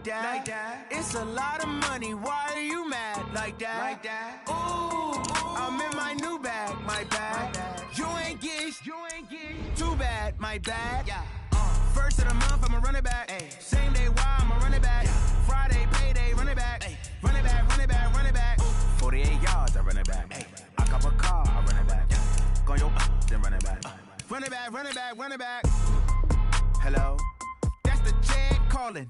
that. It's a lot of money. Why are you mad like that? Ooh, I'm in my new bag, my bad. You ain't get too bad, my bad. First of the month, I'ma run it back. Same day, why I'ma run it back. Friday, payday, run it back. Run it back, run it back, run it back. 48 yards, I run it back. I cop a car, I run it back. Go your then run it back. Run it back, run it back, run it back. Hello? That's the jag calling.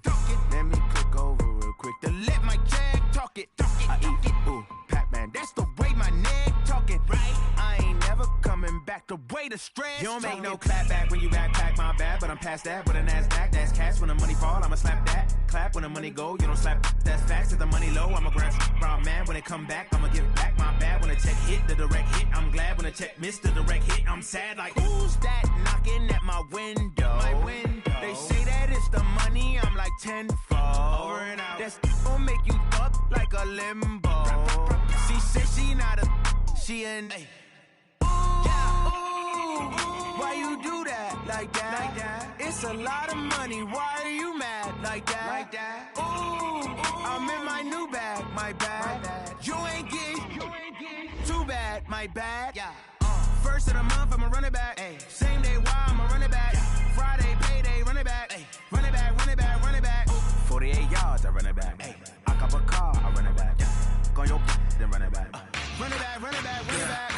Let me click over real quick to let my jag talk it. I eat it, ooh, Pac-Man. That's the way my neck talking. Right? I ain't never coming back the way the stress. You don't make no clap back when you backpack, my bad. But I'm past that with a NASDAQ. That's cash when the money fall, I'ma slap that. Clap when the money go, you don't slap. That's facts. If the money low, I'ma grab brown man. When it come back, I'ma give back my bad. When the check hit, the direct hit. I'm glad when the check missed the direct hit. I'm sad like, who's that knocking at my window? They say that it's the money, I'm like tenfold. Over and out. That's gon' make you up like a limbo. She said she not a, she an. Why you do that like that? It's a lot of money. Why are you mad like that? Ooh, I'm in my new bag, my bad. You ain't get too bad, my bad. First of the month, I'ma run it back. Same day, why I'ma run it back. Friday, payday, run it back. Run it back, run it back, run it back. 48 yards, I run it back. I cop a car, I run it back. Go your then run it back. Run it back, run it back, run it back.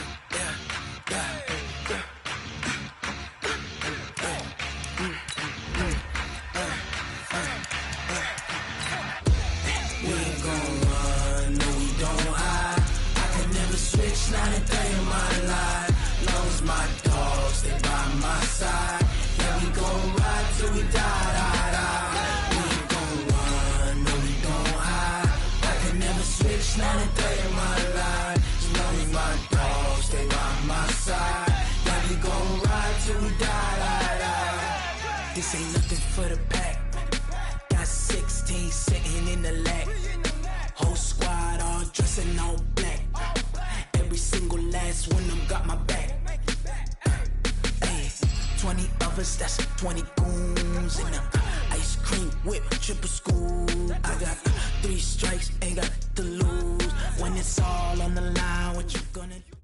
We ain't gon' run, no we don't hide. I can never switch, not a day in my life. Long as my dogs stay by my side. Yeah, we gon' ride till we die. We ain't gon' run, no we don't hide. I can never switch, not a day in my life. As long as my dogs stay by my side. Yeah, we gon' ride till we die. This ain't nothing for the pack. Got 16 sitting in the lag. Whole squad all dressing all black. Every single last one of them got my back. 20 of us, that's 20 goons in the ice cream whip, triple scoop. I got 3 strikes, ain't got to lose. When it's all on the line, what you gonna do?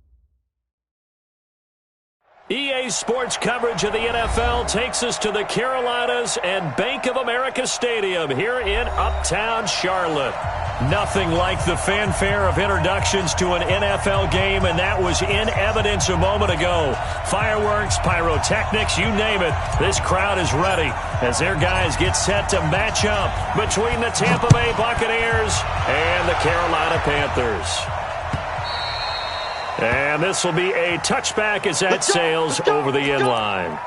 EA Sports coverage of the NFL takes us to the Carolinas and Bank of America Stadium here in Uptown Charlotte. Nothing like the fanfare of introductions to an NFL game, and that was in evidence a moment ago. Fireworks, pyrotechnics, you name it. This crowd is ready as their guys get set to match up between the Tampa Bay Buccaneers and the Carolina Panthers. And this will be a touchback as that sails over the end line.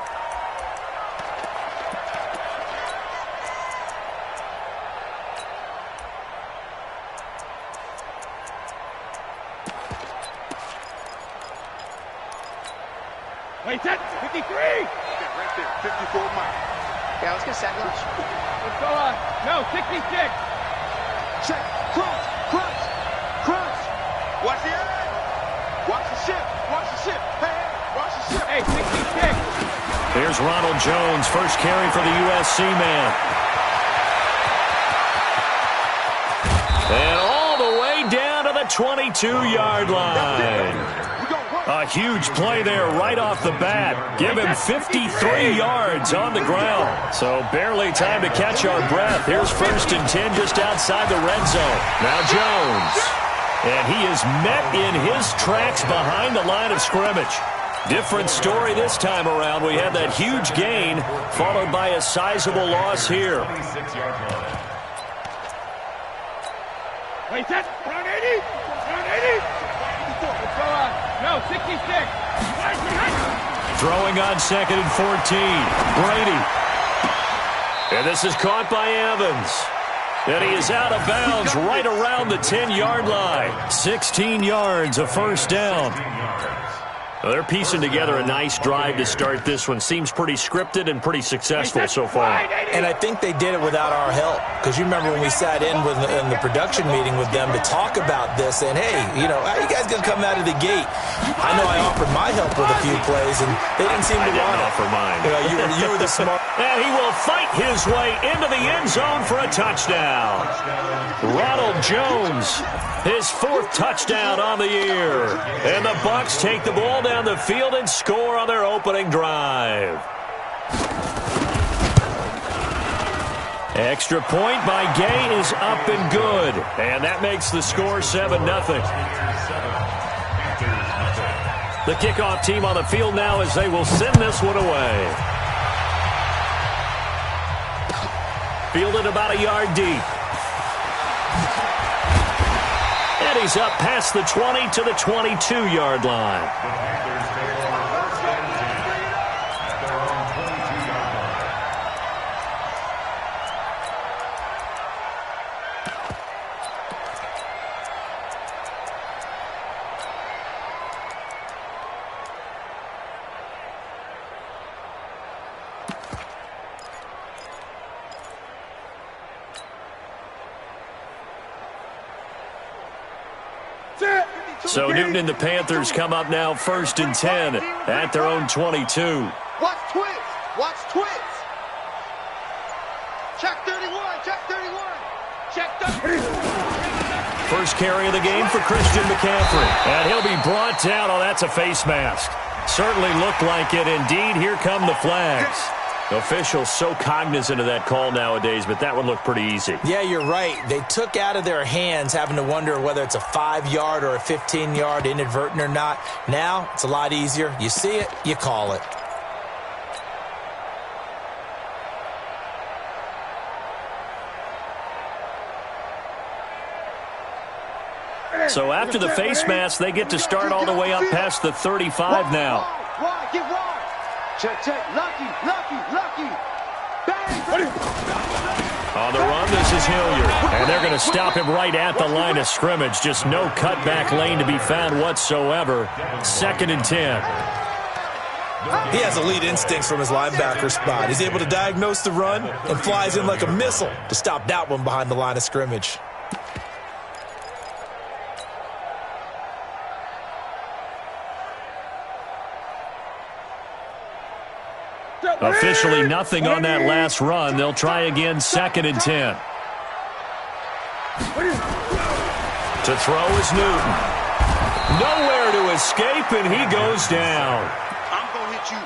Wait, that 53! Yeah, right there, 54 miles. Yeah, let's get set. Let's go on. No, 66. Check. Crunch. Watch the eye. Watch the ship. Hey, watch the ship. Hey, 66. Here's Ronald Jones, first carry for the USC man. And all the way down to the 22-yard line. A huge play there right off the bat. Give him 53 yards on the ground. So barely time to catch our breath. Here's 1st and 10 just outside the red zone. Now Jones. And he is met in his tracks behind the line of scrimmage. Different story this time around. We had that huge gain followed by a sizable loss here. Wait, that. Round 80. Let's go on. No, 66. Throwing on 2nd and 14. Brady. And this is caught by Evans. And he is out of bounds right around the 10-yard line. 16 yards, a first down. Well, they're piecing together a nice drive to start this one. Seems pretty scripted and pretty successful so far. And I think they did it without our help. Because you remember when we sat in the production meeting with them to talk about this, and hey, you know, how you guys going to come out of the gate? I know I offered my help with a few plays, and they didn't seem to want it. I didn't offer mine. You were the smart. And he will fight his way into the end zone for a touchdown. Ronald Jones, his 4th touchdown on the year. And the Bucs take the ball down the field and score on their opening drive. Extra point by Gay is up and good. And that makes the score 7-0. The kickoff team on the field now as they will send this one away. Fielded about a yard deep. And he's up past the 20 to the 22-yard line. So Newton and the Panthers come up now 1st and 10 at their own 22. Watch twins. Watch twins. Check 31. Check 31. Check 31. First carry of the game for Christian McCaffrey. And he'll be brought down. Oh, that's a face mask. Certainly looked like it. Indeed, here come the flags. Officials so cognizant of that call nowadays, but that one looked pretty easy. Yeah, you're right. They took out of their hands having to wonder whether it's a 5-yard or a 15-yard inadvertent or not. Now, it's a lot easier. You see it, you call it. So after the face mask, they get to start all the way up past the 35 now. Get wide. Check, check. Lucky. Bang. On the run, this is Hilliard. And they're going to stop him right at the line of scrimmage. Just no cutback lane to be found whatsoever. 2nd and 10. He has elite instincts from his linebacker spot. He's able to diagnose the run and flies in like a missile to stop that one behind the line of scrimmage. Officially nothing on that last run. They'll try again 2nd and 10. To throw is Newton. Nowhere to escape, and he goes down.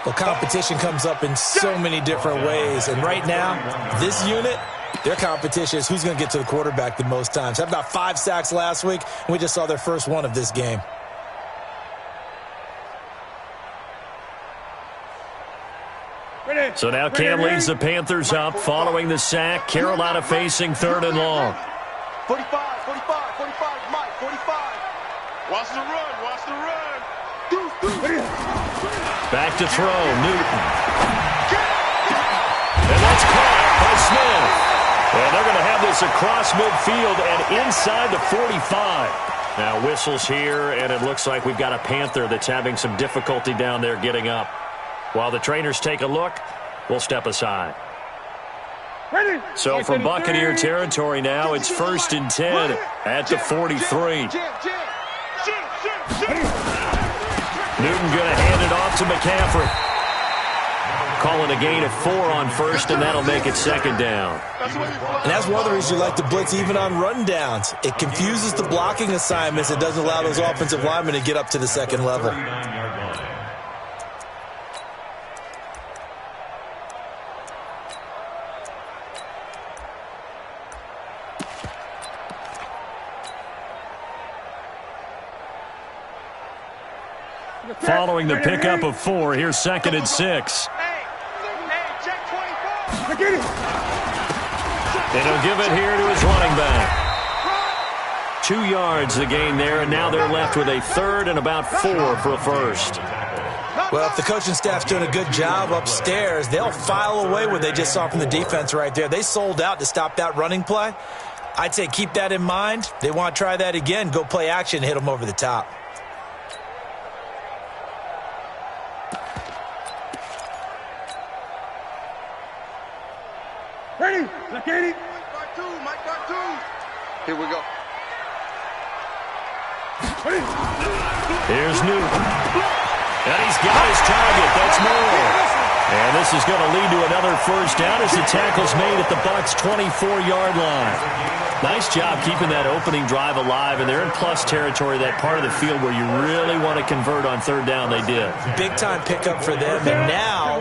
Well, competition comes up in so many different ways. And right now, this unit, their competition is who's going to get to the quarterback the most times. Had about 5 sacks last week, and we just saw their first one of this game. So now Cam leads the Panthers up following the sack. Carolina facing 3rd and long. 45, Mike, 45. Watch the run. Back to throw, Newton. And that's caught by Smith. And they're going to have this across midfield and inside the 45. Now whistles here, and it looks like we've got a Panther that's having some difficulty down there getting up. While the trainers take a look, we'll step aside. So from Buccaneer territory now, it's 1st and 10 at the 43. Newton going to hand it off to McCaffrey. Calling a gain of 4 on 1st, and that'll make it 2nd down. And that's one of the reasons you like to blitz even on rundowns. It confuses the blocking assignments. It doesn't allow those offensive linemen to get up to the 2nd level. Following the pickup of 4, here's 2nd and 6. And he'll give it here to his running back. 2 yards the gain there, and now they're left with a 3rd and about 4 for a first. Well, if the coaching staff's doing a good job upstairs, they'll file away what they just saw from the defense right there. They sold out to stop that running play. I'd say keep that in mind. They want to try that again. Go play action and hit them over the top. Ready? Look at it. Part two, Mike, part two. Here we go. Here's Newton. And he's got his target. That's more. And this is going to lead to another first down as the tackle's made at the Bucs' 24-yard line. Nice job keeping that opening drive alive, and they're in plus territory, that part of the field where you really want to convert on third down. They did. Big-time pickup for them, and now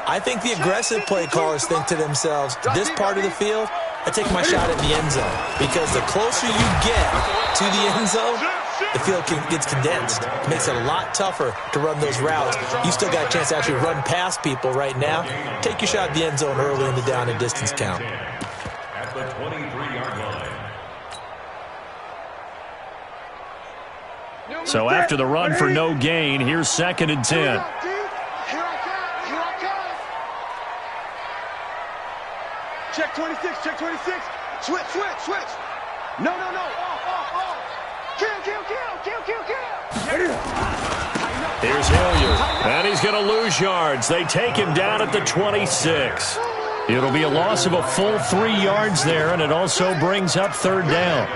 I think the aggressive play callers think to themselves, this part of the field, I take my shot at the end zone, because the closer you get to the end zone, the field gets condensed. It makes it a lot tougher to run those routes. You still got a chance to actually run past people right now. Take your shot at the end zone early in the down and distance count. At the 23-yard line. So after the run for no gain, here's 2nd and 10. Here I come. Check 26, check 26. Switch. No. Off. Kill. Here's Hilliard, and he's going to lose yards. They take him down at the 26. It'll be a loss of a full 3 yards there, and it also brings up third down.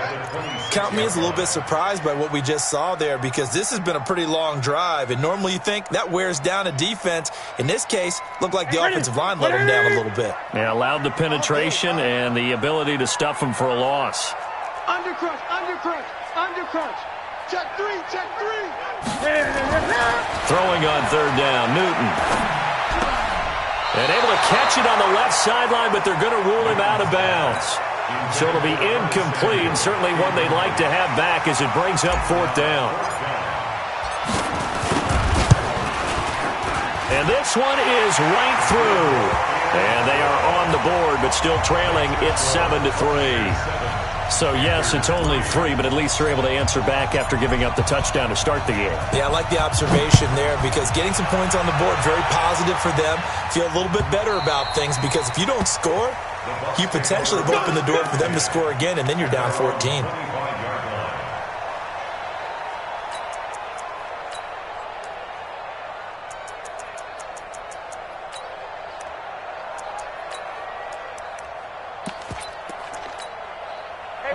Count me as a little bit surprised by what we just saw there, because this has been a pretty long drive, and normally you think that wears down a defense. In this case, looked like the offensive line let them down a little bit. Yeah, allowed the penetration and the ability to stuff them for a loss. Undercrunch. Check three. Throwing on third down, Newton. And able to catch it on the left sideline, but they're going to rule him out of bounds. So it'll be incomplete, certainly one they'd like to have back as it brings up fourth down. And this one is right through. And they are on the board, but still trailing. It's 7-3. So, yes, it's only 3, but at least they're able to answer back after giving up the touchdown to start the game. Yeah, I like the observation there, because getting some points on the board, very positive for them. Feel a little bit better about things, because if you don't score, you potentially have opened the door for them to score again, and then you're down 14.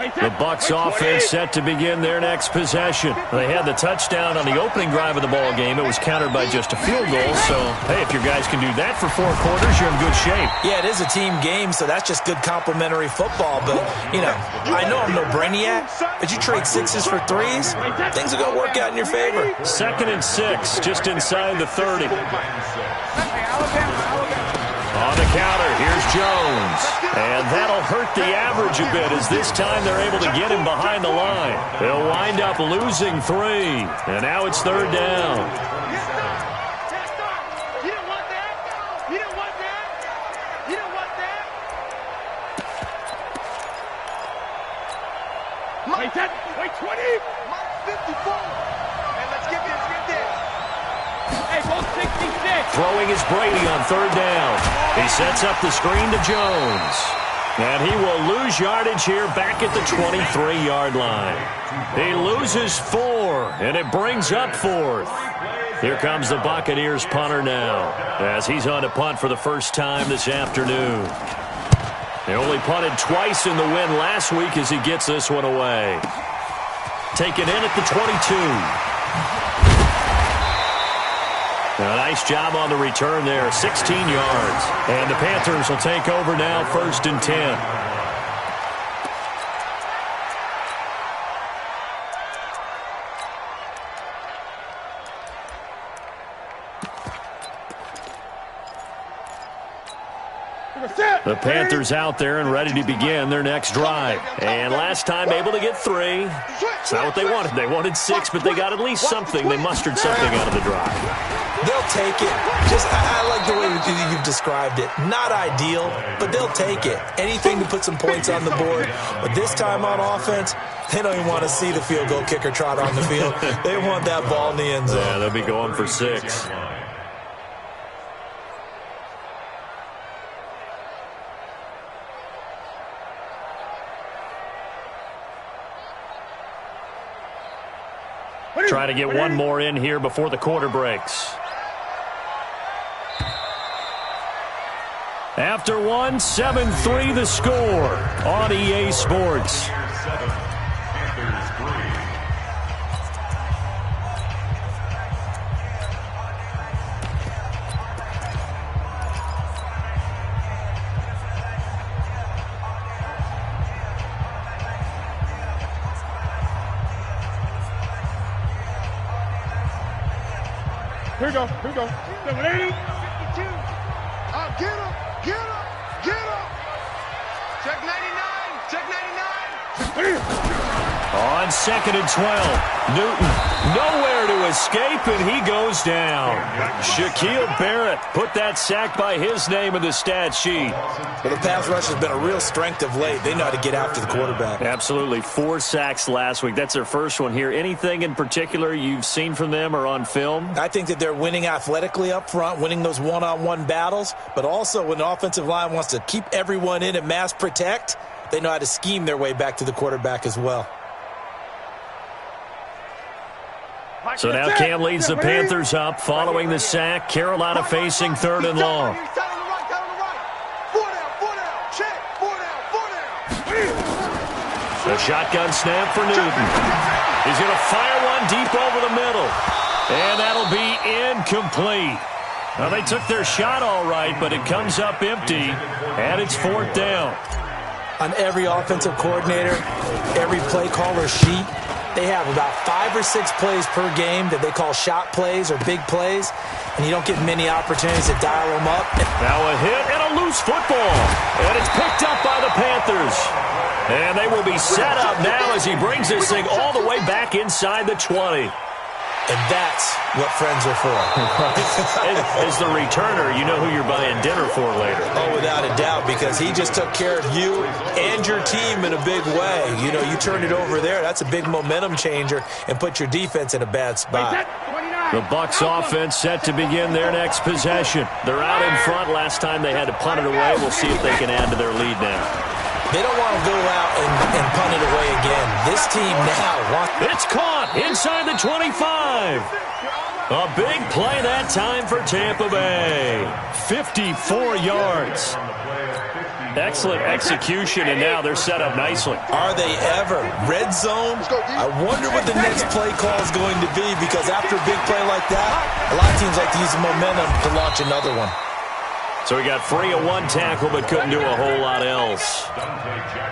The Bucs offense set to begin their next possession. They had the touchdown on the opening drive of the ball game. It was countered by just a field goal. So, hey, if your guys can do that for 4 quarters, you're in good shape. Yeah, it is a team game, so that's just good complimentary football. But, you know, I know I'm no brainiac, but you trade 6s for 3s, things are going to work out in your favor. 2nd and 6, just inside the 30. On the counter, here's Jones. And that'll hurt the average a bit, as this time they're able to get him behind the line. They'll wind up losing 3. And now it's third down. You don't want that. Wait, 20. 54. And let's get this. Hey, both 66. Throwing is Brady on third down. He sets up the screen to Jones. And he will lose yardage here back at the 23-yard line. He loses 4, and it brings up 4th. Here comes the Buccaneers punter now, as he's on to punt for the first time this afternoon. They only punted twice in the win last week as he gets this one away. Taken in at the 22. A nice job on the return there, 16 yards. And the Panthers will take over now, 1st and 10. The Panthers out there and ready to begin their next drive. And last time able to get 3. It's not what they wanted. They wanted 6, but they got at least something. They mustered something out of the drive. They'll take it. I like the way you've described it. Not ideal, but they'll take it. Anything to put some points on the board. But this time on offense, they don't even want to see the field goal kicker trot on the field. They want that ball in the end zone. Yeah, they'll be going for 6. Try to get one more in here before the quarter breaks. After one, 7-3 the score on EA Sports. Here we go. 780. 52. Get him. Check 99. Check 99. On 2nd and 12, Newton nowhere to escape, and he goes down. Shaquille Barrett put that sack by his name in the stat sheet. Well, the pass rush has been a real strength of late. They know how to get after the quarterback. Absolutely. 4 sacks last week. That's their first one here. Anything in particular you've seen from them or on film? I think that they're winning athletically up front, winning those one-on-one battles, but also when the offensive line wants to keep everyone in and mass protect, they know how to scheme their way back to the quarterback as well. So now Cam leads the Panthers up following the sack. Carolina facing 3rd and long. The shotgun snap for Newton. He's going to fire one deep over the middle. And that'll be incomplete. Well, they took their shot all right, but it comes up empty, and it's 4th down. On every offensive coordinator, every play caller sheet, they have about 5 or 6 plays per game that they call shot plays or big plays, and you don't get many opportunities to dial them up. Now a hit and a loose football, and it's picked up by the Panthers. And they will be set up now as he brings this thing all the way back inside the 20. And that's what friends are for. As the returner, you know who you're buying dinner for later. Oh, without a doubt, because he just took care of you and your team in a big way. You know, you turned it over there. That's a big momentum changer and put your defense in a bad spot. The Bucs offense set to begin their next possession. They're out in front. Last time they had to punt it away. We'll see if they can add to their lead now. They don't want to go out and punt it away again. This team now wants... It's caught inside the 25. A big play that time for Tampa Bay. 54 yards. Excellent execution, and now they're set up nicely. Are they ever? Red zone? I wonder what the next play call is going to be, because after a big play like that, a lot of teams like to use the momentum to launch another one. So he got free of 1 tackle but couldn't do a whole lot else.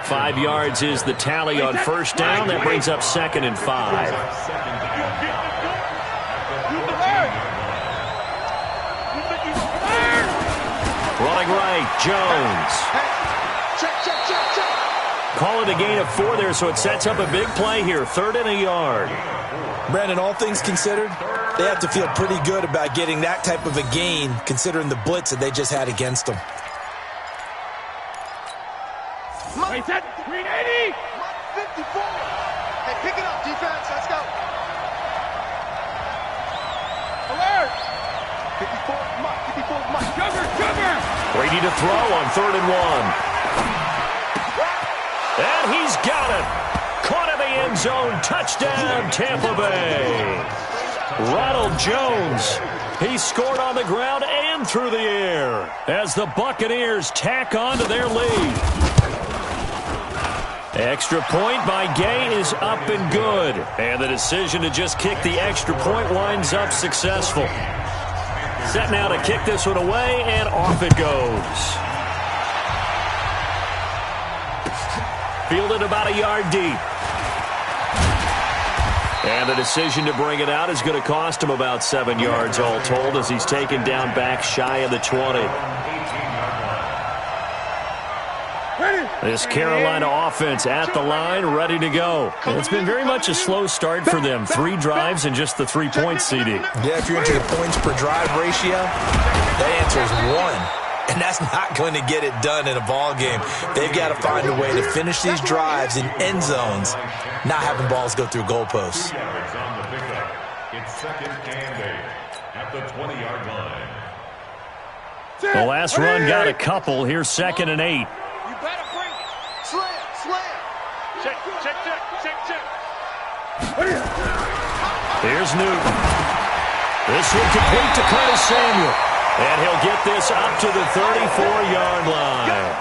5 yards is the tally on 1st down. That brings up 2nd and 5. Running right, Jones. Call it a gain of 4 there, so it sets up a big play here. 3rd and a yard. Brandon, all things considered, they have to feel pretty good about getting that type of a gain, considering the blitz that they just had against them. Wait, set. 380. 54. Hey, pick it up, defense. Let's go. Alert. 54. 54. Cover. Brady to throw on 3rd and 1. And he's got it. Caught in the end zone. Touchdown, Tampa Bay. Ronald Jones. He scored on the ground and through the air as the Buccaneers tack on to their lead. Extra point by Gay is up and good. And the decision to just kick the extra point winds up successful. Set now to kick this one away, and off it goes. Fielded about a yard deep. And the decision to bring it out is going to cost him about 7 yards all told, as he's taken down back shy of the 20. This Carolina offense at the line, ready to go. And it's been very much a slow start for them. 3 drives and just the 3 points, CD. Yeah, if you're into the points per drive ratio, that answer is 1. And that's not going to get it done in a ball game. They've got to find a way to finish these drives in end zones, not having balls go through goalposts. It's 2nd and 8 at the 20-yard line. The last run got a couple. Here's 2nd and 8. You better bring it. Slam. Check. Here's Newton. This one complete to Curtis Samuel. And he'll get this up to the 34-yard line.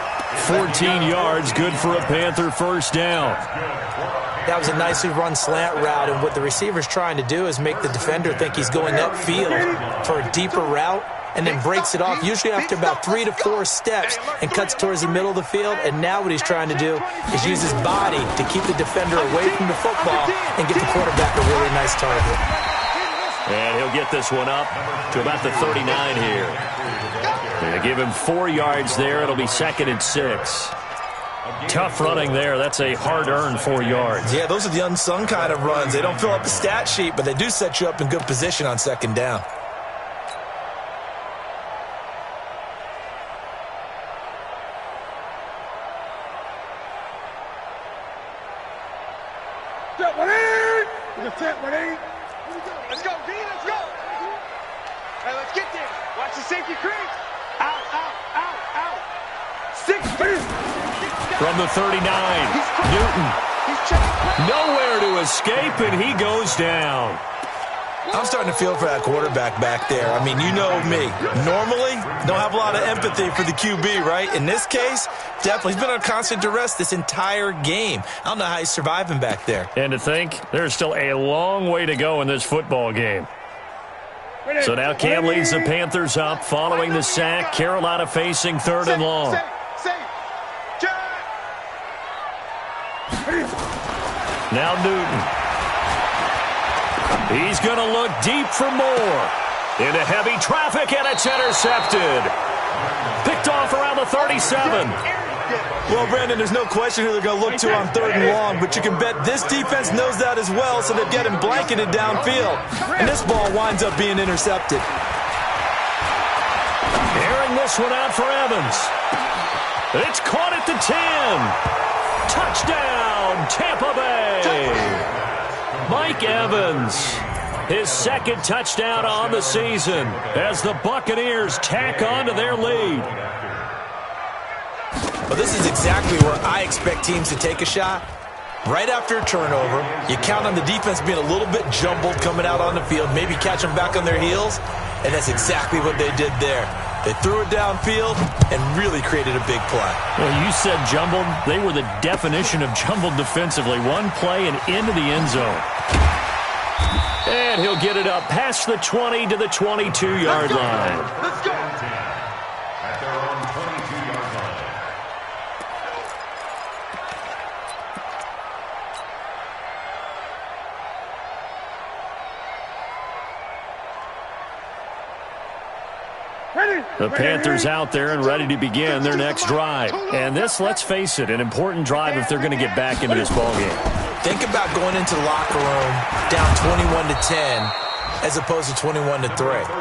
14 yards, good for a Panther first down. That was a nicely run slant route, and what the receiver's trying to do is make the defender think he's going upfield for a deeper route, and then breaks it off, usually after about 3 to 4 steps, and cuts towards the middle of the field. And now what he's trying to do is use his body to keep the defender away from the football and get the quarterback a really nice target. And he'll get this one up to about the 39 here. They give him 4 yards there. It'll be 2nd and 6. Tough running there. That's a hard-earned 4 yards. Yeah, those are the unsung kind of runs. They don't fill up the stat sheet, but they do set you up in good position on 2nd down. Let's go, D, let's go. Hey, let's get there. Watch the safety creep. Out, out, out, out. 6 feet. From the 39, Newton. Nowhere to escape, and he goes down. I'm starting to feel for that quarterback back there. I mean, you know me. Normally, don't have a lot of empathy for the QB, right? In this case, definitely. He's been on constant duress this entire game. I don't know how he's surviving back there. And to think, there's still a long way to go in this football game. So now Cam leads the Panthers up following the sack. Carolina facing 3rd and long. Now Newton. He's going to look deep for more. Into heavy traffic, and it's intercepted. Picked off around the 37. Well, Brandon, there's no question who they're going to look to on 3rd and long, but you can bet this defense knows that as well, so they're getting blanketed downfield. And this ball winds up being intercepted. Airing this one out for Evans. It's caught at the 10. Touchdown, Tampa Bay. Mike Evans, his 2nd touchdown on the season as the Buccaneers tack on to their lead. Well, this is exactly where I expect teams to take a shot. Right after a turnover, you count on the defense being a little bit jumbled coming out on the field, maybe catch them back on their heels, and that's exactly what they did there. They threw it downfield and really created a big play. Well, you said jumbled. They were the definition of jumbled defensively. One play and into the end zone. And he'll get it up past the 20 to the 22-yard line. Let's go. At their own 22-yard line. The Panthers out there and ready to begin their next drive. And this, let's face it, an important drive if they're going to get back into this ballgame. Think about going into the locker room down 21-10 as opposed to 21-3.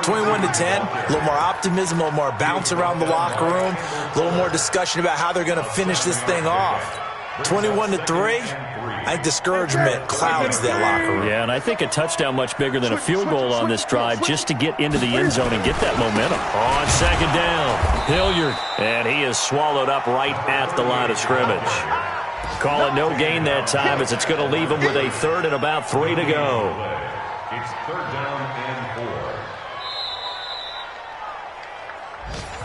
21-10, a little more optimism, a little more bounce around the locker room, a little more discussion about how they're going to finish this thing off. 21-3, I think discouragement clouds that locker room. Yeah, and I think a touchdown much bigger than a field goal on this drive just to get into the end zone and get that momentum. On 2nd down, Hilliard, and he is swallowed up right at the line of scrimmage. Call it no gain that time as it's going to leave him with a 3rd and about 3 to go. It's 3rd down and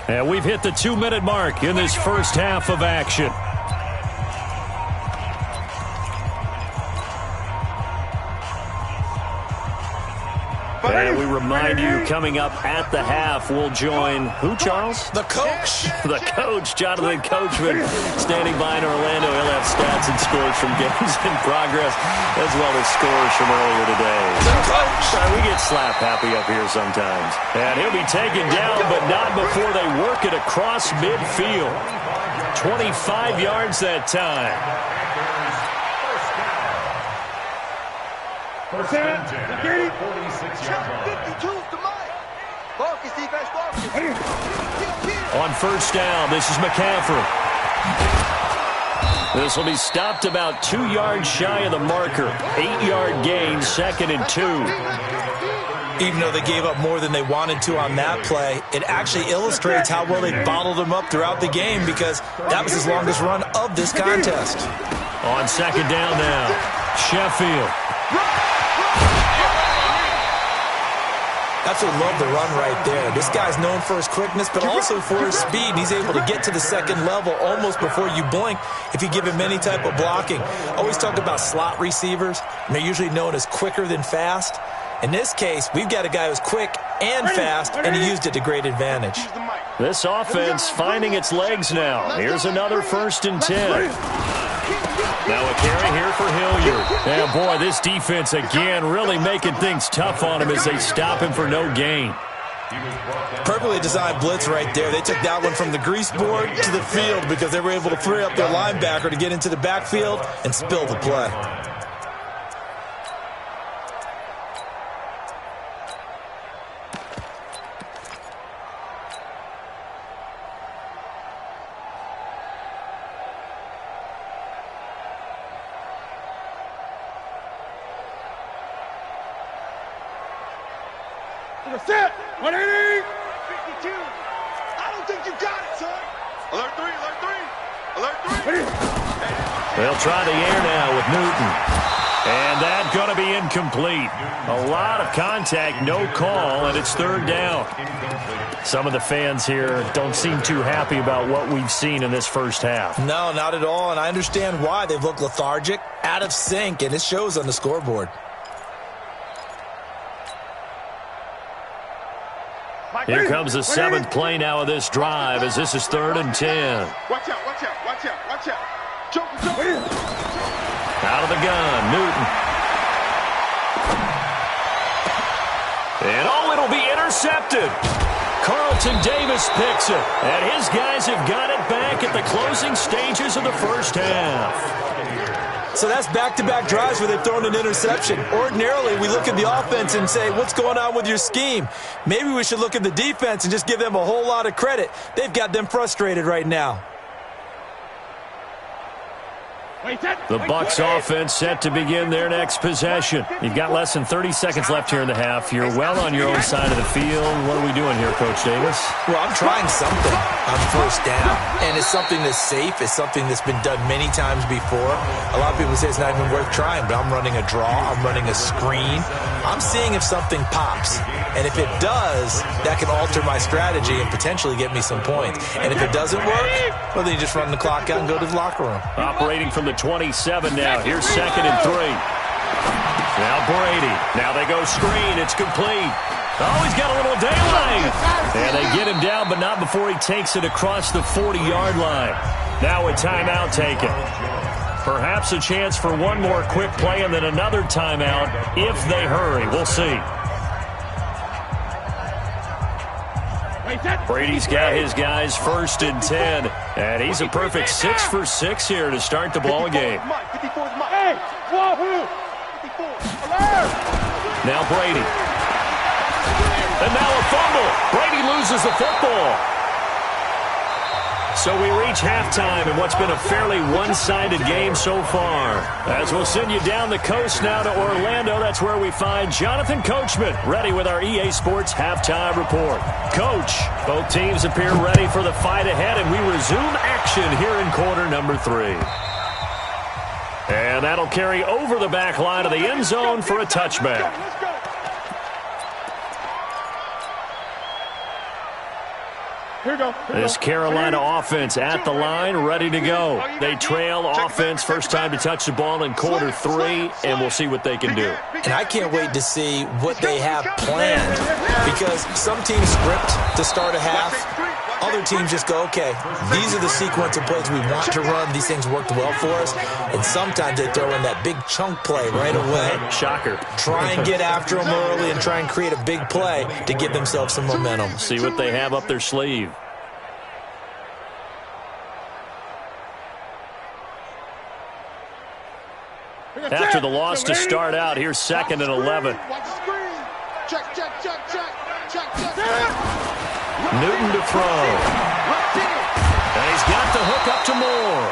4. And we've hit the 2-minute mark in this first half of action. And we remind you, coming up at the half, we'll join who, Charles? The coach. The coach, Jonathan Coachman, standing by in Orlando. He'll have stats and scores from games in progress, as well as scores from earlier today. The coach. We get slap happy up here sometimes. And he'll be taken down, but not before they work it across midfield. 25 yards that time. First and 10, 46-yard line. 52 to Mike. Focus, defense, focus. On 1st down, this is McCaffrey. This will be stopped about 2 yards shy of the marker. 8-yard gain, 2nd and 2. Even though they gave up more than they wanted to on that play, it actually illustrates how well they bottled them up throughout the game because that was his longest run of this contest. On 2nd down now, Sheffield. Absolutely love the run right there. This guy's known for his quickness, but also for his speed. He's able to get to the second level almost before you blink if you give him any type of blocking. I always talk about slot receivers, and they're usually known as quicker than fast. In this case, we've got a guy who's quick and fast, and he used it to great advantage. This offense finding its legs now. Here's another 1st and 10. Now a carry here for Hilliard. And boy, this defense again really making things tough on him as they stop him for no gain. Perfectly designed blitz right there. They took that one from the grease board to the field because they were able to free up their linebacker to get into the backfield and spill the play. Set. 180. 52. I don't think you got it, son. Alert 3. Alert 3. Alert 3. They'll try the air now with Newton. And that's going to be incomplete. A lot of contact, no call, and it's 3rd down. Some of the fans here don't seem too happy about what we've seen in this first half. No, not at all, and I understand why. They've looked lethargic, out of sync, and it shows on the scoreboard. Here comes the 7th play now of this drive as this is 3rd and 10. Watch out, watch out, watch out, watch out. Jump. Out of the gun, Newton. And it'll be intercepted. Carlton Davis picks it, and his guys have got it back at the closing stages of the first half. So that's back-to-back drives where they've thrown an interception. Ordinarily, we look at the offense and say, what's going on with your scheme? Maybe we should look at the defense and just give them a whole lot of credit. They've got them frustrated right now. The Bucs offense set to begin their next possession. You've got less than 30 seconds left here in the half. You're well on your own side of the field. What are we doing here, Coach Davis? Well, I'm trying something on 1st down, and it's something that's safe. It's something that's been done many times before. A lot of people say it's not even worth trying, but I'm running a draw. I'm running a screen. I'm seeing if something pops, and if it does, that can alter my strategy and potentially get me some points. And if it doesn't work, well, then you just run the clock out and go to the locker room. Operating from the 27 now. Here's 2nd and 3. Now Brady. Now they go screen. It's complete. Oh, he's got a little daylight. And they get him down, but not before he takes it across the 40-yard line. Now a timeout taken. Perhaps a chance for one more quick play and then another timeout if they hurry. We'll see. Brady's got his guys 1st and 10, and he's a perfect 6 for 6 here to start the ball game. Now Brady. And now a fumble. Brady loses the football. So we reach halftime in what's been a fairly one-sided game so far. As we'll send you down the coast now to Orlando, that's where we find Jonathan Coachman, ready with our EA Sports Halftime Report. Coach, both teams appear ready for the fight ahead, and we resume action here in quarter number 3. And that'll carry over the back line of the end zone for a touchback. Here we go. This Carolina offense at the line, ready to go. They trail offense, first time to touch the ball in quarter 3, and we'll see what they can do. And I can't wait to see what they have planned, because some teams script to start a half. Other teams just go, okay, these are the sequence of plays we want to run. These things worked well for us. And sometimes they throw in that big chunk play right away. Shocker. Try and get after them early and try and create a big play to give themselves some momentum. See what they have up their sleeve. After the loss to start out, here's 2nd and 11. Check. Newton to throw. And he's got the hook up to Moore.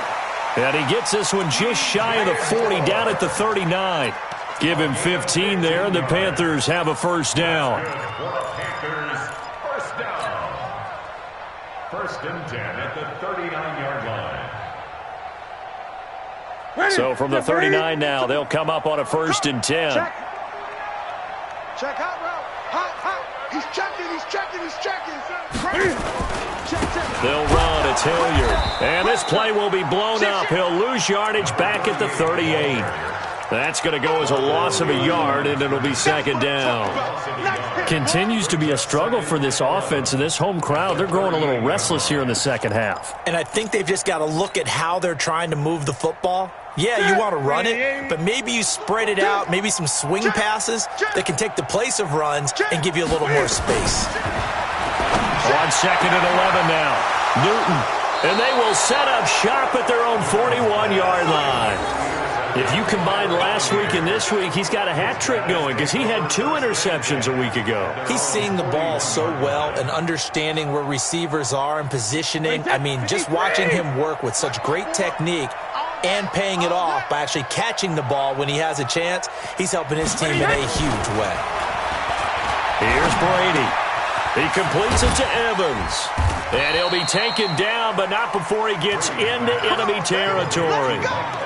And he gets this one just shy of the 40, down at the 39. Give him 15 there, and the Panthers have a first down. Panthers, first down. 1st and 10 at the 39-yard line. So from the 39 now, they'll come up on a 1st and 10. Check hot route. Hot. He's checking. They'll run. It's Hilliard. And this play will be blown up. He'll lose yardage back at the 38. That's going to go as a loss of a yard, and it'll be second down. Continues to be a struggle for this offense and this home crowd. They're growing a little restless here in the second half. And I think they've just got to look at how they're trying to move the football. Yeah, you want to run it, but maybe you spread it out, maybe some swing passes that can take the place of runs and give you a little more space. On second and 11 now. Newton. And they will set up shop at their own 41-yard line. If you combine last week and this week, he's got a hat trick going because he had 2 interceptions a week ago. He's seeing the ball so well and understanding where receivers are and positioning. I mean, just watching him work with such great technique and paying it off by actually catching the ball when he has a chance, he's helping his team in a huge way. Here's Brady. He completes it to Evans. And he'll be taken down, but not before he gets into enemy territory.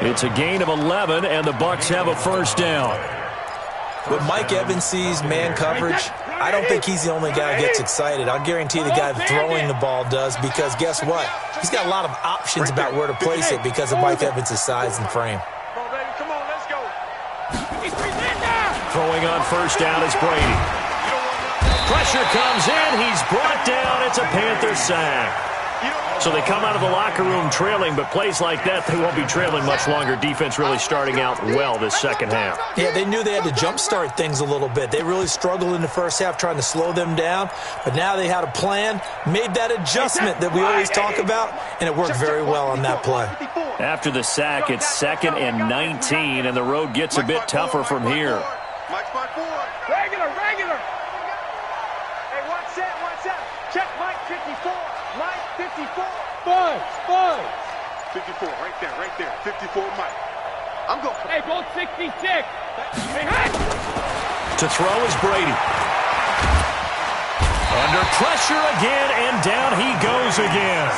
It's a gain of 11, and the Bucs have a first down. When Mike Evans sees man coverage, I don't think he's the only guy who gets excited. I'll guarantee the guy throwing the ball does, because guess what? He's got a lot of options about where to place it because of Mike Evans' size and frame. Come on, let's go. Throwing on first down is Brady. Pressure comes in. He's brought down. It's a Panther sack. So they come out of the locker room trailing, but plays like that, they won't be trailing much longer. Defense really starting out well this second half. Yeah, they knew they had to jumpstart things a little bit. They really struggled in the first half trying to slow them down, but now they had a plan, made that adjustment that we always talk about, and it worked very well on that play. After the sack, it's 2nd and 19, and the road gets a bit tougher from here. Mike's my boy. Regular. Hey, what's that? Check Mike 54. Mike 54. Buzz. 54, right there. 54, Mike. I'm going. Hey, go 66. Hey, To throw is Brady. Under pressure again, and down he goes again.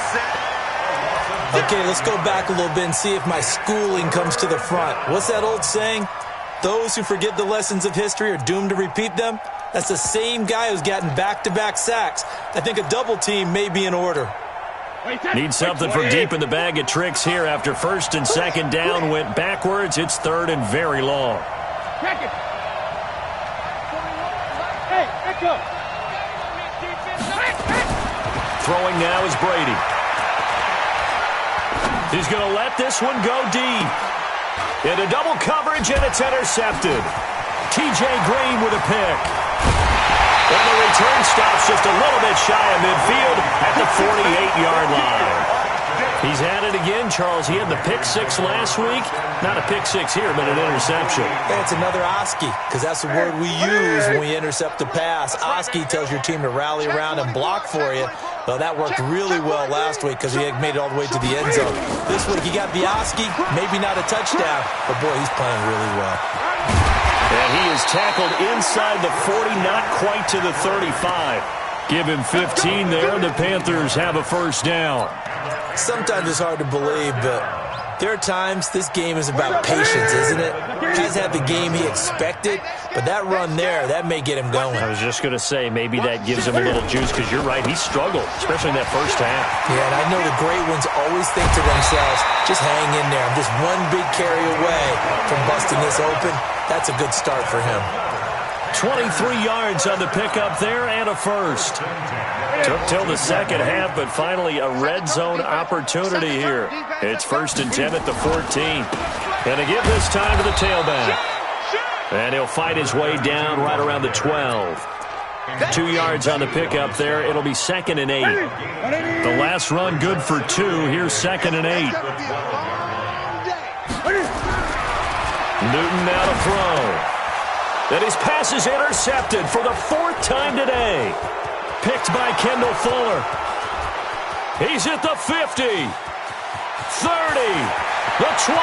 Okay, let's go back a little bit and see if my schooling comes to the front. What's that old saying? Those who forget the lessons of history are doomed to repeat them. That's the same guy who's gotten back-to-back sacks. I think a double team may be in order. Need something from deep in the bag of tricks here after 1st and 2nd down went backwards. It's 3rd and very long. Check it. Hey, back up. Throwing now is Brady. He's going to let this one go deep. Into double coverage, and it's intercepted. T.J. Green with a pick. And the return stops just a little bit shy of midfield at the 48-yard line. He's at it again, Charles. He had the pick 6 last week. Not a pick 6 here, but an interception. Hey, it's another Oski, because that's the word we use when we intercept a pass. Oski tells your team to rally around and block for you. Well, that worked really well last week because he had made it all the way to the end zone. This week, he got the Oski, maybe not a touchdown, but boy, he's playing really well. And he is tackled inside the 40, not quite to the 35. Give him 15 there, and the Panthers have a first down. Sometimes it's hard to believe, but there are times this game is about patience, isn't it? He hasn't had the game he expected, but that run there, that may get him going. I was just going to say, maybe that gives him a little juice, because you're right, he struggled, especially in that first half. Yeah, and I know the great ones always think to themselves, just hang in there. I'm just one big carry away from busting this open. That's a good start for him. 23 yards on the pickup there and a first. Took till the second half, but finally a red zone opportunity here. It's 1st and 10 at the 14. And to give this time to the tailback. And he'll fight his way down right around the 12. 2 yards on the pickup there. It'll be 2nd and 8. The last run good for 2. Here's 2nd and 8. Newton now to throw. And his pass is intercepted for the 4th time today. Picked by Kendall Fuller. He's at the 50, 30, the 20,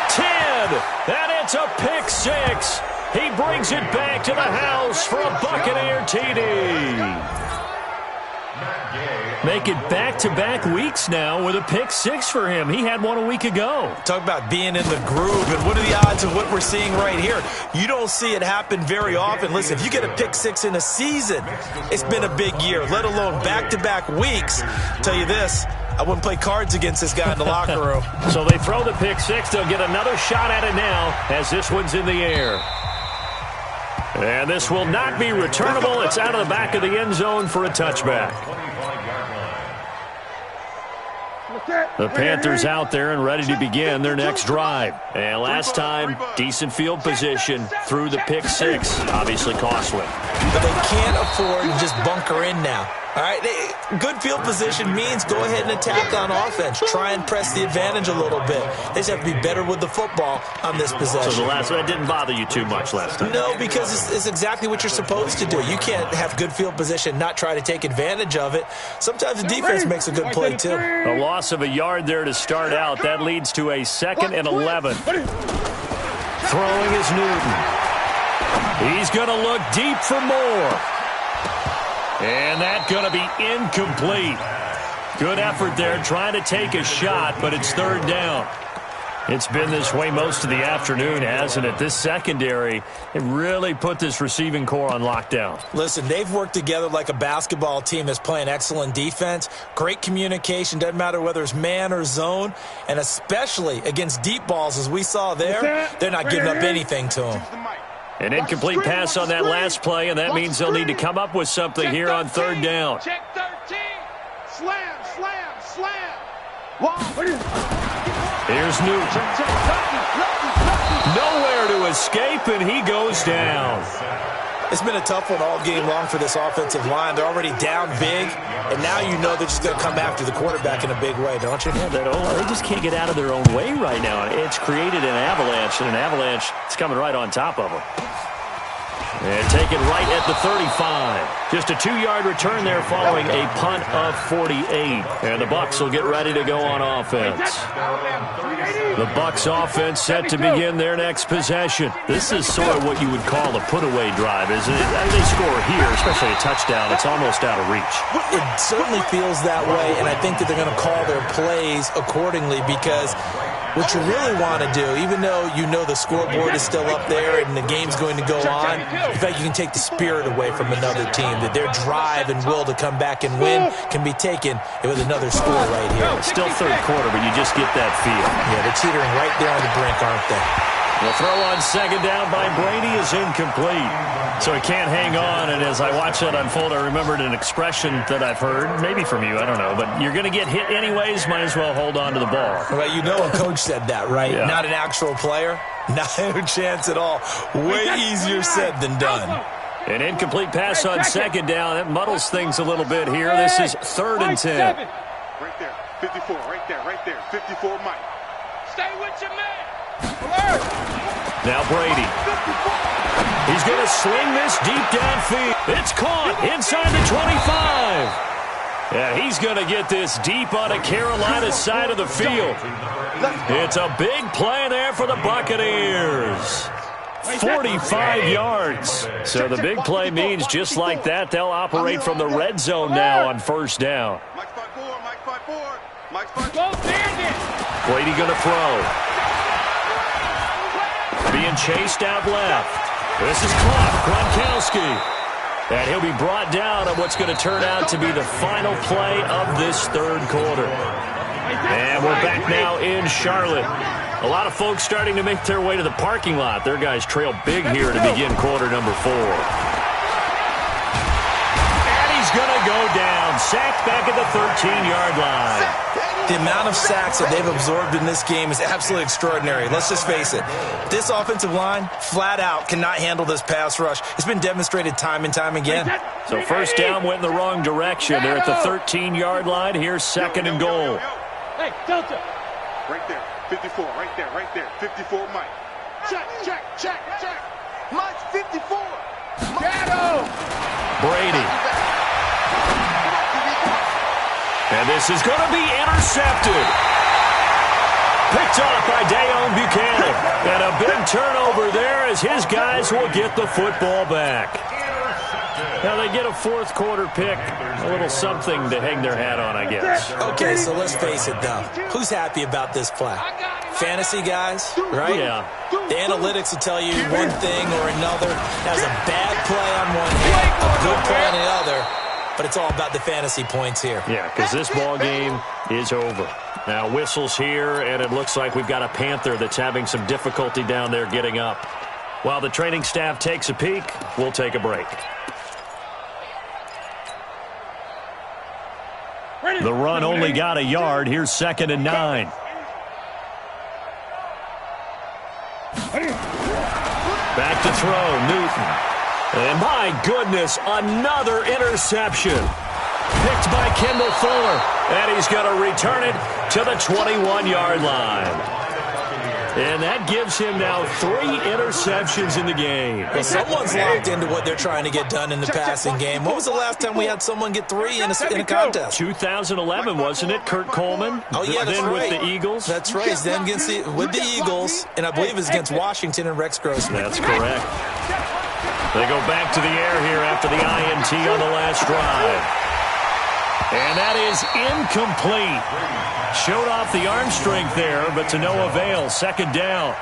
10, and it's a pick 6. He brings it back to the house for a Buccaneer TD. Make it back-to-back weeks now with a pick six for him. He had one a week ago. Talk about being in the groove, and what are the odds of what we're seeing right here? You don't see it happen very often. Listen, if you get a pick six in a season, it's been a big year, let alone back-to-back weeks. I'll tell you this, I wouldn't play cards against this guy in the locker room. So they throw the pick six. They'll get another shot at it now as this one's in the air. And this will not be returnable. It's out of the back of the end zone for a touchback. The Panthers out there and ready to begin their next drive. And last time, decent field position through the pick six. Obviously costly. But they can't afford to just bunker in now. All right, good field position means go ahead and attack on offense. Try and press the advantage a little bit. They just have to be better with the football on this possession. So that didn't bother you too much last time? No, because it's exactly what you're supposed to do. You can't have good field position, not try to take advantage of it. Sometimes the defense makes a good play, too. A loss of a yard there to start out. That leads to a 2nd and 11. Throwing is Newton. He's going to look deep for more. And that's going to be incomplete. Good effort there trying to take a shot, but it's third down. It's been this way most of the afternoon, hasn't it? This secondary, it really put this receiving core on lockdown. Listen, they've worked together like a basketball team that's playing excellent defense. Great communication, doesn't matter whether it's man or zone, and especially against deep balls, as we saw there, they're not giving up anything to them. An incomplete pass on that last play, and that means they'll need to come up with something here on third down. Check 13. Slam, slam, slam. Here's Newton. Nowhere to escape, and he goes down. It's been a tough one all game long for this offensive line. They're already down big, and now you know they're just going to come after the quarterback in a big way, don't you? Yeah, they just can't get out of their own way right now. It's created an avalanche, and an avalanche is coming right on top of them. And take it right at the 35. Just a 2-yard return there following a punt of 48. And the Bucs will get ready to go on offense. The Bucs offense set to begin their next possession. This is sort of what you would call a put-away drive, isn't it? As they score here, especially a touchdown, it's almost out of reach. It certainly feels that way, and I think that they're going to call their plays accordingly because what you really want to do, even though you know the scoreboard is still up there and the game's going to go on, in fact, you can take the spirit away from another team, that their drive and will to come back and win can be taken with another score right here. Still third quarter, but you just get that feel. Yeah, they're teetering right there on the brink, aren't they? The throw on second down by Brady is incomplete. So he can't hang on, and as I watch that unfold, I remembered an expression that I've heard, maybe from you, I don't know, but you're going to get hit anyways, might as well hold on to the ball. Well, you know a coach said that, right? Yeah. Not an actual player? Not a chance at all. Way easier said than done. An incomplete pass on second down. That muddles things a little bit here. This is 3rd and 10. Right there, 54, right there, 54, Mike. Stay with your man. Now Brady. He's going to sling this deep downfield. It's caught inside the 25. Yeah, he's going to get this deep on a Carolina side of the field. It's a big play there for the Buccaneers. 45 yards. So the big play means just like that, they'll operate from the red zone now on first down. Mike 5-4, Mike 5-4, Mike 5-4. Brady going to throw. Being chased out left. This is caught. Gronkowski. And he'll be brought down on what's going to turn out to be the final play of this third quarter. And we're back now in Charlotte. A lot of folks starting to make their way to the parking lot. Their guys trail big here to begin quarter number 4. And he's going to go down. Sacked back at the 13-yard line. The amount of sacks that they've absorbed in this game is absolutely extraordinary. Let's just face it. This offensive line, flat out, cannot handle this pass rush. It's been demonstrated time and time again. So first down went in the wrong direction. They're at the 13-yard line. Here's 2nd and goal. Hey, Delta. Right there, 54, right there, 54, Mike. Check. Mike's 54. Shadow. Brady. And this is going to be intercepted. Picked off by Dayon Buchanan. And a big turnover there as his guys will get the football back. Now they get a fourth quarter pick, a little something to hang their hat on, I guess. Okay, so let's face it, though. Who's happy about this play? Fantasy guys, right? Yeah. The analytics will tell you one thing or another. That's a bad play on one hand, a good play on the other, but it's all about the fantasy points here. Yeah, because this ball game is over. Now whistles here, and it looks like we've got a Panther that's having some difficulty down there getting up. While the training staff takes a peek, we'll take a break. The run only got a yard. Here's 2nd and 9. Back to throw, Newton. And my goodness, another interception. Picked by Kendall Fuller. And he's going to return it to the 21-yard line. And that gives him now 3 interceptions in the game. Well, someone's locked into what they're trying to get done in the passing game. When was the last time we had someone get 3 in a contest? 2011, wasn't it? Kurt Coleman? Oh, yeah, that's then right. With the Eagles? That's right. Then with the Eagles, and I believe it's against Washington and Rex Grossman. That's correct. They go back to the air here after the INT on the last drive. And that is incomplete. Showed off the arm strength there, but to no avail. 2nd down.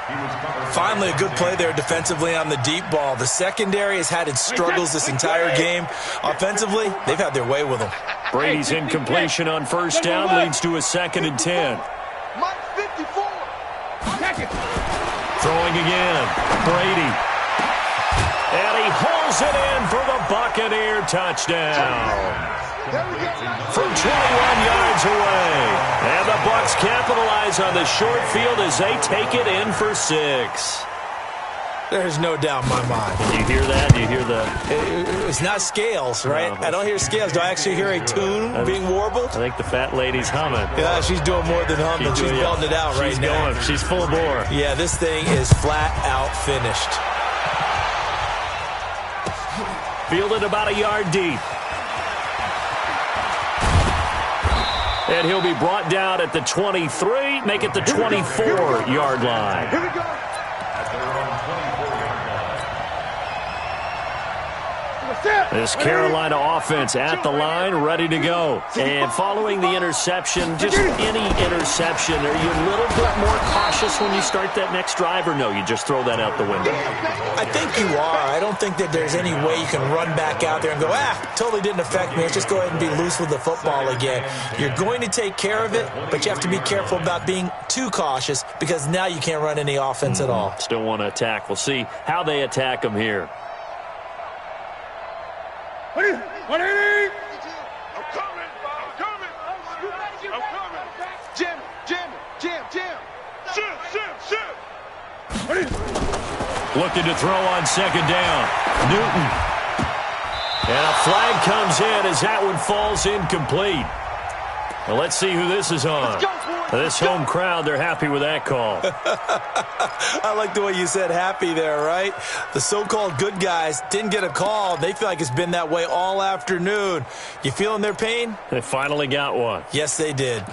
Finally, a good play there defensively on the deep ball. The secondary has had its struggles this entire game. Offensively, they've had their way with them. Brady's incompletion on 1st down leads to a 2nd and 10. Throwing again. Brady. And he holds it in for the Buccaneer touchdown. From 21 yards away. And the Bucs capitalize on the short field as they take it in for 6. There's no doubt in my mind. Do you hear that? Do you hear the... It's not scales, right? No. I don't hear scales. Do I actually hear a tune being warbled? I think the fat lady's humming. Yeah, she's doing more than humming. She's belting it out right now. Going. She's full bore. Yeah, this thing is flat out finished. Fielded about a yard deep. And he'll be brought down at the 23, make it the 24-yard line. Here we go. This Carolina offense at the line, ready to go. And following the interception, just any interception, are you a little bit more cautious when you start that next drive, or no, you just throw that out the window? I think you are. I don't think that there's any way you can run back out there and go, totally didn't affect me. Let's just go ahead and be loose with the football again. You're going to take care of it, but you have to be careful about being too cautious because now you can't run any offense at all. Still want to attack. We'll see how they attack them here. 180. I'm coming. Jam. Shit. Looking to throw on 2nd down. Newton. And a flag comes in as that one falls incomplete. Well, let's see who this is on. This home crowd, they're happy with that call. I like the way you said happy there, right? The so-called good guys didn't get a call. They feel like it's been that way all afternoon. You feeling their pain? They finally got one. Yes, they did.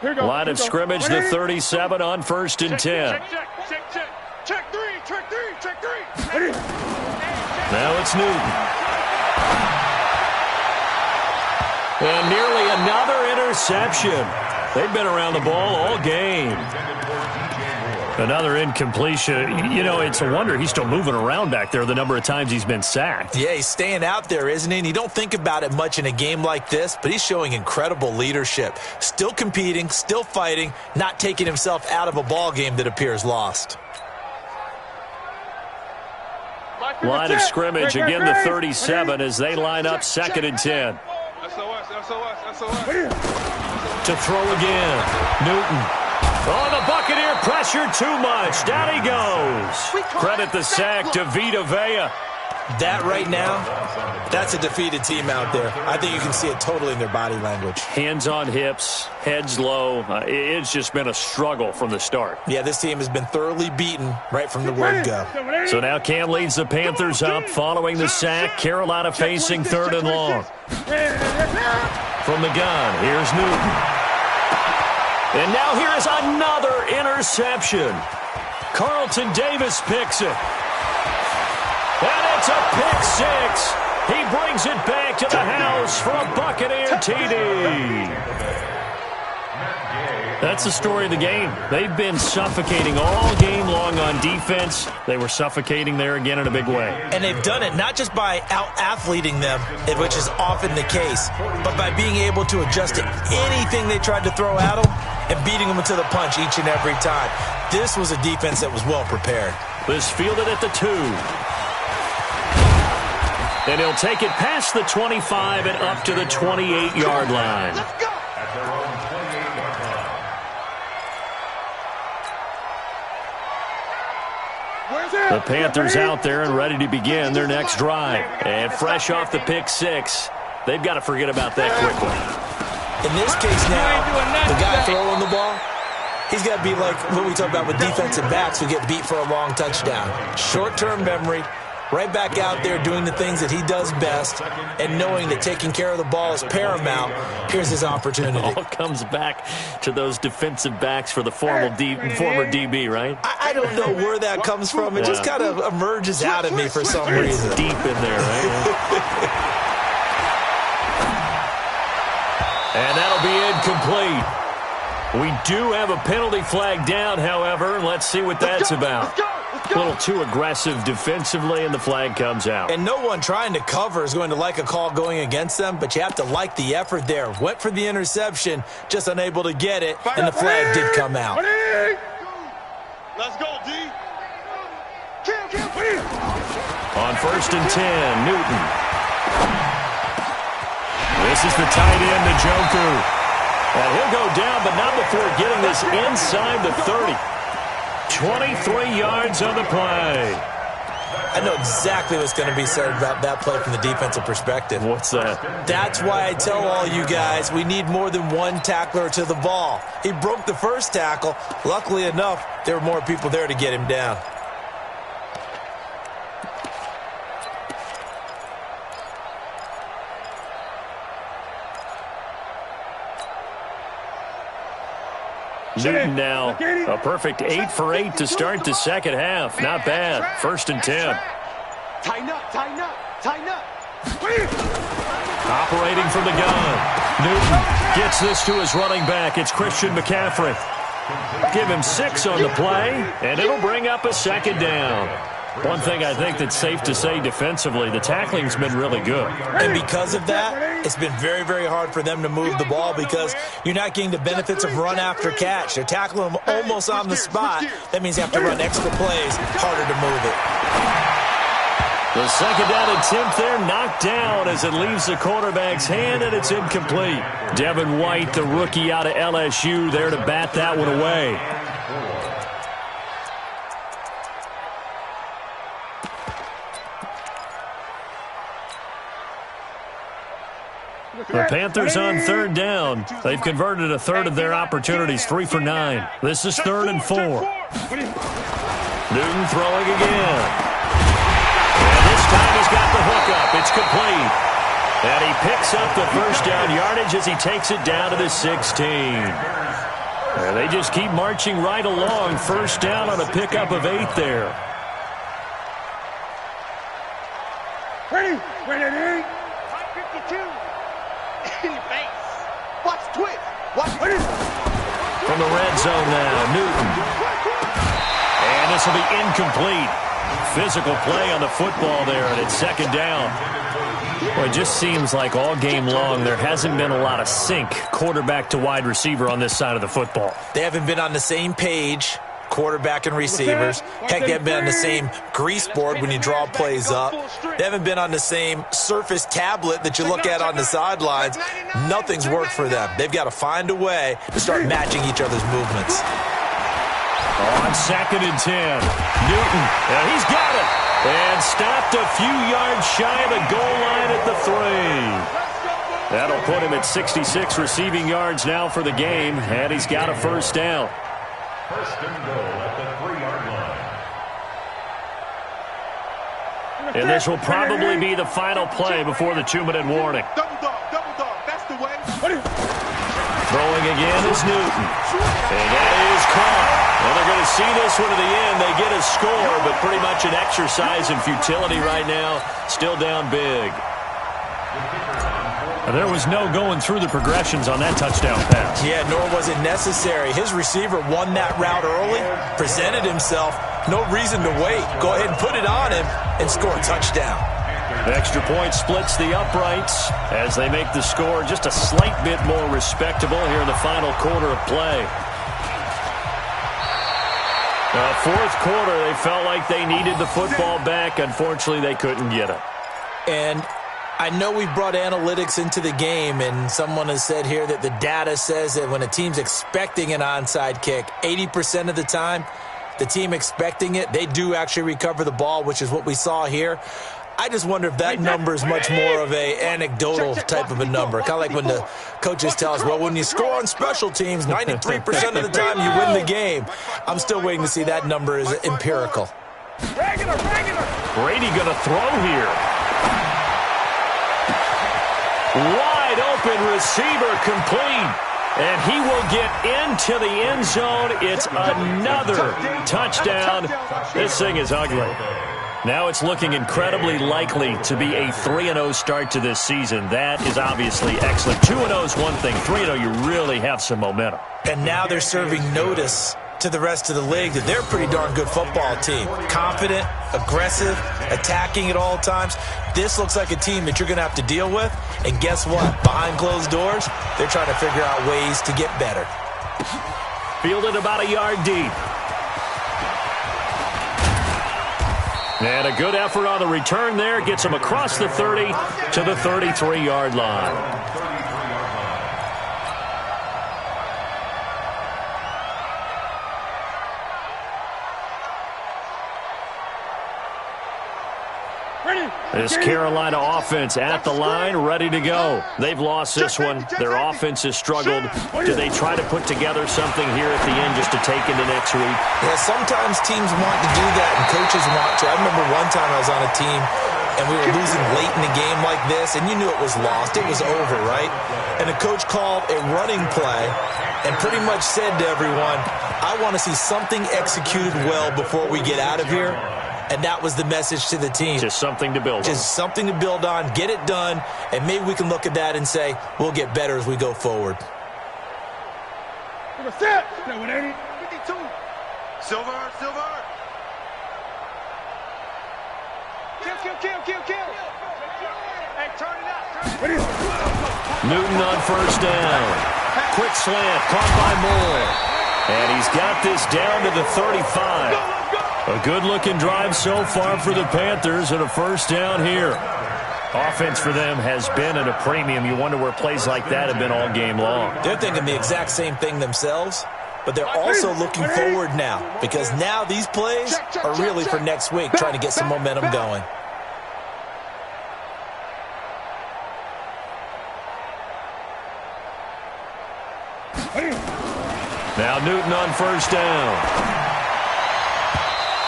Line of scrimmage, the 37 on 1st and 10. Check three. Now it's Newton. And nearly another interception. They've been around the ball all game. Another incompletion. You know, it's a wonder he's still moving around back there the number of times he's been sacked. Yeah, he's staying out there, isn't he? And you don't think about it much in a game like this, but he's showing incredible leadership. Still competing, still fighting, not taking himself out of a ball game that appears lost. Line of scrimmage, again the 37 as they line up 2nd and 10. SOS. To throw again. Newton. Oh, the Buccaneer pressure too much. Down he goes. Credit the sack to Vita Vea. That right now, that's a defeated team out there. I think you can see it totally in their body language. Hands on hips, heads low. It's just been a struggle from the start. Yeah, this team has been thoroughly beaten right from the word go. So now Cam leads the Panthers up following the sack. Carolina facing 3rd and long. From the gun, here's Newton. And now here is another interception. Carlton Davis picks it. And it's a pick six. He brings it back to the house for a Buccaneer TD. That's the story of the game. They've been suffocating all game long on defense. They were suffocating there again in a big way. And they've done it not just by out-athleting them, which is often the case, but by being able to adjust to anything they tried to throw at them and beating them to the punch each and every time. This was a defense that was well prepared. This fielded at the 2. And he'll take it past the 25 and up to the 28-yard line. Let's go. At their own 28-yard line. The Panthers out there and ready to begin their next drive. And fresh off the pick six, they've got to forget about that quickly. In this case now, the guy throwing the ball, he's got to be like what we talk about with defensive backs who get beat for a long touchdown. Short-term memory, right back out there doing the things that he does best, and knowing that taking care of the ball is paramount. Here's his opportunity. It all comes back to those defensive backs for the former DB, right? I don't know where that comes from. It just kind of emerges out of me for some reason. Deep in there, right? And that'll be incomplete. We do have a penalty flag down, however. Let's see what that's about. A little too aggressive defensively, and the flag comes out. And no one trying to cover is going to like a call going against them, but you have to like the effort there. Went for the interception, just unable to get it, and the flag did come out. Let's go, D. On 1st and 10, Newton. This is the tight end, Njoku. And he'll go down, but not before getting this inside the 30. 23 yards on the play. I know exactly what's going to be said about that play from the defensive perspective. What's that? That's why I tell all you guys we need more than one tackler to the ball. He broke the first tackle. Luckily enough, there were more people there to get him down. Newton now, a perfect 8 for 8 to start the second half. Not bad. 1st and 10. Tighten up, tighten up, tighten up. Operating from the gun. Newton gets this to his running back. It's Christian McCaffrey. Give him 6 on the play, and it'll bring up a second down. One thing I think that's safe to say defensively, the tackling's been really good. And because of that, it's been very, very hard for them to move the ball because you're not getting the benefits of run after catch. They're tackling them almost on the spot. That means you have to run extra plays, harder to move it. The second down attempt there knocked down as it leaves the quarterback's hand, and it's incomplete. Devin White, the rookie out of LSU, there to bat that one away. The Panthers on 3rd down. They've converted a third of their opportunities, 3 for 9. This is 3rd and 4. Newton throwing again. And this time he's got the hookup. It's complete. And he picks up the first down yardage as he takes it down to the 16. And they just keep marching right along. First down on a pickup of 8 there. Ready? 52. Watch twist. Watch. From the red zone now, Newton. And this will be incomplete. Physical play on the football there, and it's 2nd down. Well, it just seems like all game long there hasn't been a lot of sync quarterback to wide receiver on this side of the football. They haven't been on the same page, quarterback and receivers. Heck, they haven't been on the same grease board when you draw plays up. They haven't been on the same surface tablet that you look at on the sidelines. Nothing's worked for them. They've got to find a way to start matching each other's movements. On 2nd and 10, Newton, and he's got it. And stopped a few yards shy of the goal line at the 3. That'll put him at 66 receiving yards now for the game, and he's got a first down. 1st and goal at the 3-yard line. And this will probably be the final play before the 2-minute warning. Double dog, that's the way. Throwing again is Newton. And that is caught. Well, they're going to see this one to the end. They get a score, but pretty much an exercise in futility right now. Still down big. There was no going through the progressions on that touchdown pass. Yeah, nor was it necessary. His receiver won that route early, presented himself. No reason to wait. Go ahead and put it on him and score a touchdown. The extra point splits the uprights as they make the score just a slight bit more respectable here in the final quarter of play. Fourth quarter, they felt like they needed the football back. Unfortunately, they couldn't get it. And I know we brought analytics into the game, and someone has said here that the data says that when a team's expecting an onside kick, 80% of the time, the team expecting it, they do actually recover the ball, which is what we saw here. I just wonder if that number is much more of a anecdotal type of a number. Kind of like when the coaches tell us, well, when you score on special teams, 93% of the time you win the game. I'm still waiting to see that number is empirical. Brady going to throw here. Wide open receiver complete. And he will get into the end zone. It's another touchdown. This thing is ugly. Now it's looking incredibly likely to be a 3-0 start to this season. That is obviously excellent. 2-0 is one thing. 3-0, you really have some momentum. And now they're serving notice to the rest of the league that they're a pretty darn good football team. Confident, aggressive, attacking at all times. This looks like a team that you're going to have to deal with. And guess what? Behind closed doors, they're trying to figure out ways to get better. Fielded about a yard deep. And a good effort on the return there. Gets him across the 30 to the 33-yard line. This Carolina offense at the line, ready to go. They've lost this one. Their offense has struggled. Do they try to put together something here at the end just to take into next week? Yeah, sometimes teams want to do that and coaches want to. I remember one time I was on a team and we were losing late in the game like this, and you knew it was lost. It was over, right? And the coach called a running play and pretty much said to everyone, I want to see something executed well before we get out of here. And that was the message to the team. Just something to build on. Just something to build on, get it done, and maybe we can look at that and say, we'll get better as we go forward. Set. No, 180. 52. Silver. Kill. Hey, turn it out. Newton on first down. Quick slant, caught by Moore. And he's got this down to the 35. A good-looking drive so far for the Panthers and a first down here. Offense for them has been at a premium. You wonder where plays like that have been all game long. They're thinking the exact same thing themselves, but they're also looking forward now because now these plays are really for next week, trying to get some momentum going. Now Newton on first down.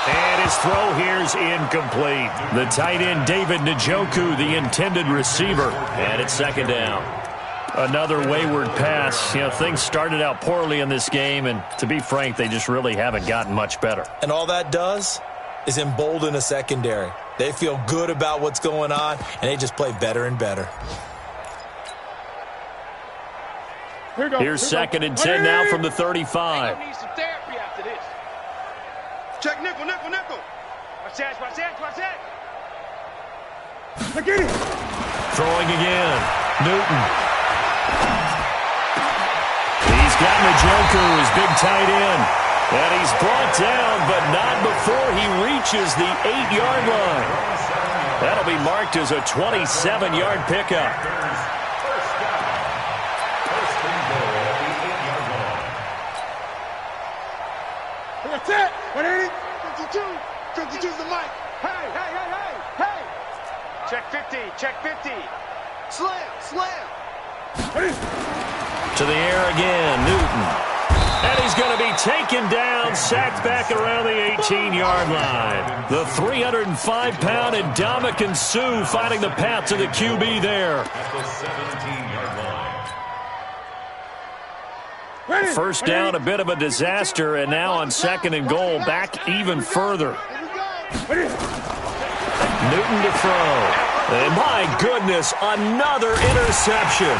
And his throw here is incomplete. The tight end, David Njoku, the intended receiver. And it's second down. Another wayward pass. You know, things started out poorly in this game, and to be frank, they just really haven't gotten much better. And all that does is embolden a secondary. They feel good about what's going on, and they just play better and better. Here's second and 10 now from the 35. Need some therapy after this. Check nickel. Watch that. Look at it. Throwing again. Newton. He's got Njoku, his big tight end. And he's brought down, but not before he reaches the 8-yard line. That'll be marked as a 27-yard pickup. That's it. 180. 52's the mic. Hey. Check 50. Slam. To the air again, Newton. And he's going to be taken down, sacked back around the 18-yard line. The 305-pound Ndamukong Suh finding the path to the QB there. At the 17-yard line. First down, a bit of a disaster, and now on 2nd and goal, back even further. Newton to throw. And my goodness, another interception.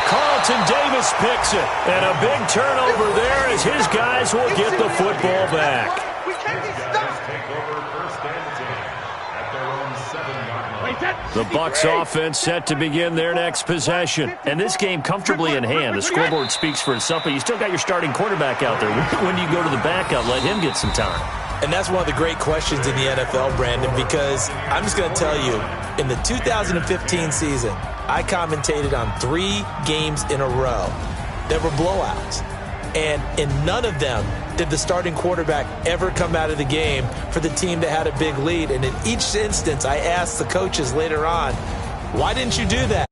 Carlton Davis picks it. And a big turnover there as his guys will get the football back. The Bucs offense set to begin their next possession. And this game comfortably in hand. The scoreboard speaks for itself, but you still got your starting quarterback out there. When do you go to the backup, let him get some time? And that's one of the great questions in the NFL, Brandon, because I'm just going to tell you, in the 2015 season, I commentated on 3 games in a row that were blowouts. And in none of them did the starting quarterback ever come out of the game for the team that had a big lead. And in each instance, I asked the coaches later on, why didn't you do that?